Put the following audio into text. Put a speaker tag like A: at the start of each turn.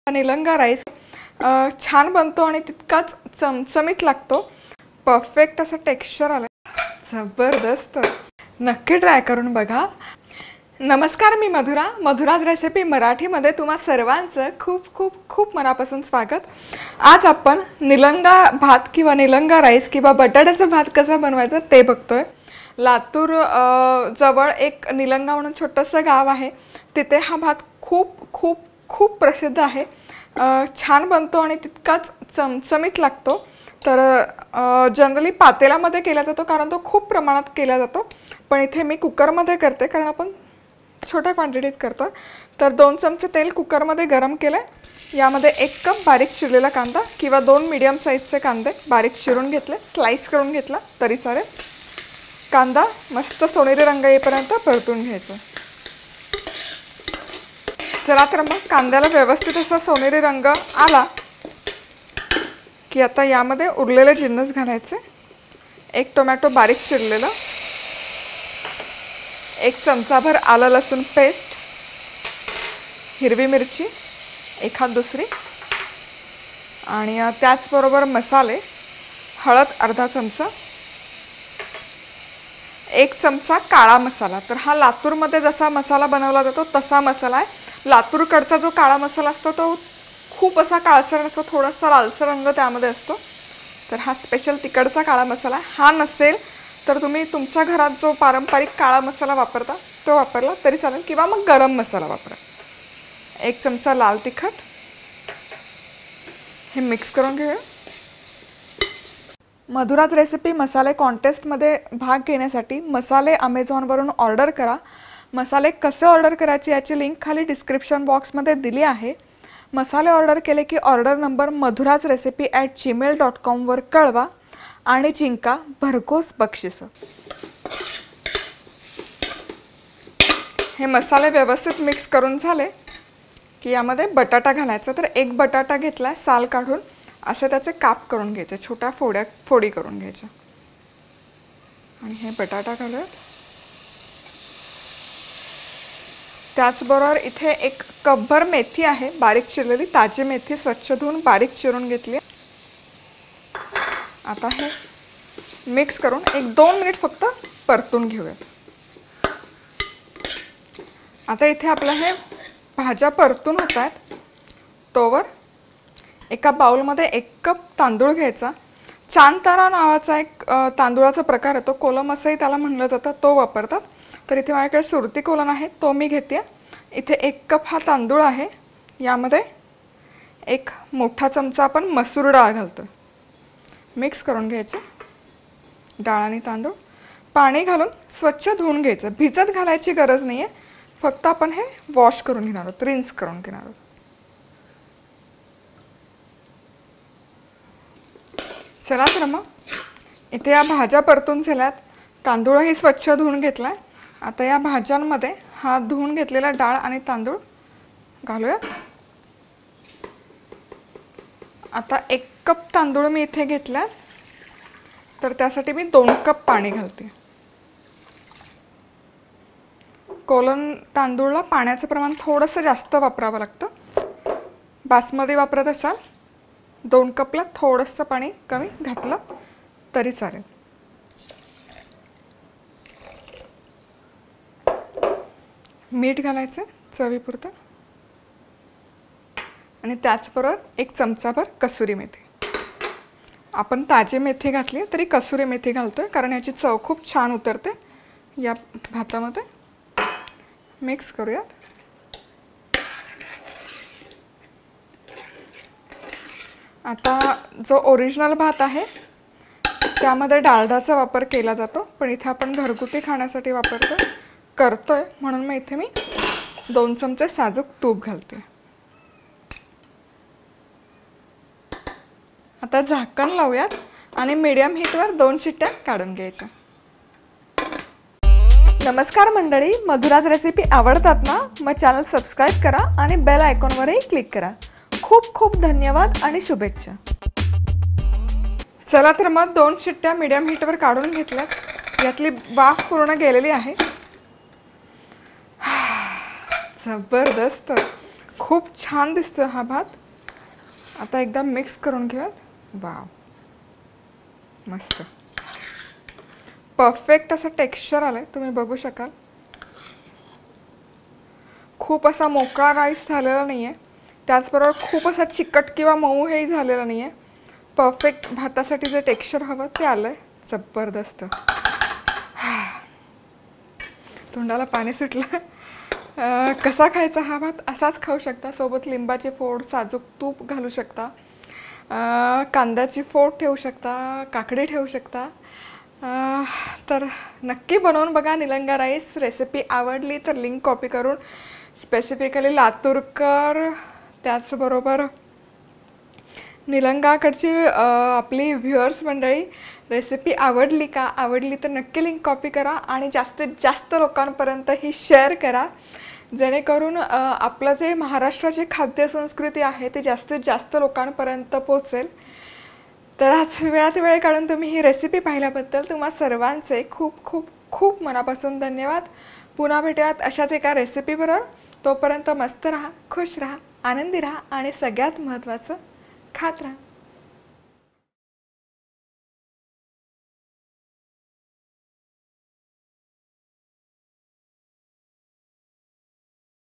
A: Nilanga rice छान बनतो आणि तितकाच चमचमीत लागतो। परफेक्ट असं टेक्स्चर आलं, जबरदस्त। नक्की ट्राय करून बघा। नमस्कार, मी मधुराज रेसिपी मराठीमध्ये तुम्हा सर्वांचं खूप खूप खूप मनापासून स्वागत। आज आपण निलंगा भात किंवा निलंगा राईस किंवा बटाट्याचा भात कसा बनवायचा ते बघतोय। लातूर जवळ एक निलंगा म्हणून छोटंसं गाव आहे, तिथे हा भात खूप खूप खूप प्रसिद्ध आहे। छान बनतो आणि तितकाच चमचमीत लागतो। तर जनरली पातेल्यामध्ये केला जातो कारण तो खूप प्रमाणात केला जातो, पण इथे मी कुकरमध्ये करते कारण आपण छोट्या क्वांटिटीत करतो। तर 2 चमचे तेल कुकरमध्ये गरम केले, यामध्ये 1 कप बारीक चिरलेला कांदा किंवा 2 मीडियम साईजचे कांदे बारीक चिरून घेतले, स्लाइस करून घेतला तरी चालेल। कांदा मस्त सोनेरी रंग येईपर्यंत परतून घ्यायचा। चला तर मग कांद्याला व्यवस्थित असा सोनेरी रंग आला की आता यामध्ये उरलेले जिन्नस घालायचे। 1 टोमॅटो बारीक चिरलेला, 1 चमचाभर आलं लसूण पेस्ट, हिरवी मिरची एखाद दुसरी आणि त्याचबरोबर मसाले, हळद अर्धा चमचा, 1 चमचा काळा मसाला। तर हा लातूरमध्ये जसा मसाला बनवला जातो तसा मसाला आहे। लातूरकडचा जो काळा मसाला असतो तो खूप असा काळसर असतो, थोडासा लालसर रंग त्यामध्ये असतो। तर हा स्पेशल तिकडचा काळा मसाला हा नसेल तर तुम्ही तुमच्या घरात जो पारंपरिक काळा मसाला वापरता तो वापरला तरी चालेल किंवा मग गरम मसाला वापरा। 1 चमचा लाल तिखट, हे मिक्स करून घेऊया। मधुराज रेसिपी मसाले कॉन्टेस्टमध्ये भाग घेण्यासाठी मसाले Amazonवरून ऑर्डर करा। मसाले कसे ऑर्डर करायचे याची लिंक खाली डिस्क्रिप्शन बॉक्समध्ये दिली आहे। मसाले ऑर्डर केले की ऑर्डर नंबर madhurazrecipe@gmail.com वर कळवा आणि जिंका भरघोस बक्षीस। हे मसाले व्यवस्थित मिक्स करून झाले की यामध्ये बटाटा घालायचा। तर 1 बटाटा घेतला, साल काढून असे त्याचे काप करून घ्यायचे, छोट्या फोडी करून घ्यायच्या आणि हे बटाटा घालूया। त्याचबरोबर इथे 1 कपभर मेथी आहे बारीक चिरलेली, ताजी मेथी स्वच्छ धुवून बारीक चिरून घेतली। आता हे मिक्स करून 1-2 मिनिट फक्त परतून घेऊया। आता इथे आपल्या हे भाज्या परतून होत आहेत, तोवर एका बाउलमध्ये 1 कप तांदूळ घ्यायचा। चांतारा नावाचा एक तांदूळाचा प्रकार आहे, तो कोलम असंही त्याला म्हणलं जातं, तो वापरतात। तर इथे माझ्याकडे सुरती कोलम आहे, तो मी घेते। इथे 1 कप हा तांदूळ आहे, यामध्ये 1 मोठा चमचा आपण मसूर डाळ घालतो। मिक्स करून घ्यायचे डाळ आणि तांदूळ, पाणी घालून स्वच्छ धुवून घ्यायचं। भिजत घालायची गरज नाही आहे, फक्त आपण हे वॉश करून घेणार आहोत, रिन्स करून घेणार आहोत। चला तर मग इथे या भाज्या परतून झाल्यात, तांदूळही स्वच्छ धुवून घेतलाय। आता या भाज्यांमध्ये हा धुवून घेतलेला डाळ आणि तांदूळ घालूया। आता 1 कप तांदूळ मी इथे घेतला, तर त्यासाठी मी 2 कप पाणी घालते। कोलम तांदूळला पाण्याचं प्रमाण थोडंसं जास्त वापरावं लागतं। बासमती वापरत असाल 2 कपला थोडंसं पाणी कमी घातलं तरी चालेल। मीठ घालायचं चवीपुरतं आणि त्याचबरोबर 1 चमचाभर कसुरी मेथी। आपण ताजी मेथी घातली तरी कसुरी मेथी घालतोय कारण याची चव खूप छान उतरते या भातामध्ये। मिक्स करूयात। आता जो ओरिजिनल भात आहे त्यामध्ये डालडाचा वापर केला जातो, पण इथे आपण घरगुती खाण्यासाठी करतोय म्हणून मी इथे 2 चमचे साजूक तूप घालते। आता झाकण लावूयात आणि मीडियम हीटवर 2 शिट्ट्या काढून घ्यायच्या। नमस्कार मंडळी, मधुराज रेसिपी आवडतात ना? मग चॅनल सबस्क्राइब करा आणि बेल आयकॉनवरही क्लिक करा। खूप खूप धन्यवाद आणि शुभेच्छा। चला तर मग 2 शिट्ट्या मीडियम हीटवर काढून घेतल्यात, यातली वाफ पूर्ण गेलेली आहे। जबरदस्त, खूप छान दिसतो हा भात. आता एकदा मिक्स करून घेऊयात. वाव, मस्त परफेक्ट असं टेक्स्चर आलंय, तुम्ही बघू शकाल. खूप असा मोकळा राईस झालेला नाही आहे, त्याचबरोबर खूप असा चिकट किंवा मऊ हेही झालेला नाही आहे. परफेक्ट भातासाठी जे टेक्स्चर हवं ते आलं आहे. जबरदस्त. तोंडाला पाणी सुटलं. कसा खायचा हा भात? असाच खाऊ शकता. सोबत लिंबाची फोड, साजूक तूप घालू शकता, कांद्याची फोड ठेवू शकता, काकडी ठेवू शकता. तर नक्की बनवून बघा निलंगा राईस. रेसिपी आवडली तर लिंक कॉपी करून स्पेसिफिकली लातूरकर, त्याचबरोबर निलंगाकडची आपली व्ह्युअर्स मंडळी, रेसिपी आवडली का? आवडली तर नक्की लिंक कॉपी करा आणि जास्तीत जास्त लोकांपर्यंत ही शेअर करा, जेणेकरून आपलं जे महाराष्ट्राची खाद्यसंस्कृती आहे ती जास्तीत जास्त लोकांपर्यंत पोहोचेल. तर आज वेळात वेळ काढून तुम्ही ही रेसिपी पाहिल्याबद्दल तुम्हा सर्वांचे खूप खूप खूप मनापासून धन्यवाद. पुन्हा भेटूयात अशाच एका रेसिपीबरोबर. तोपर्यंत मस्त राहा, खुश राहा, आनंदी राहा आणि सगळ्यात महत्त्वाचं खात राहा.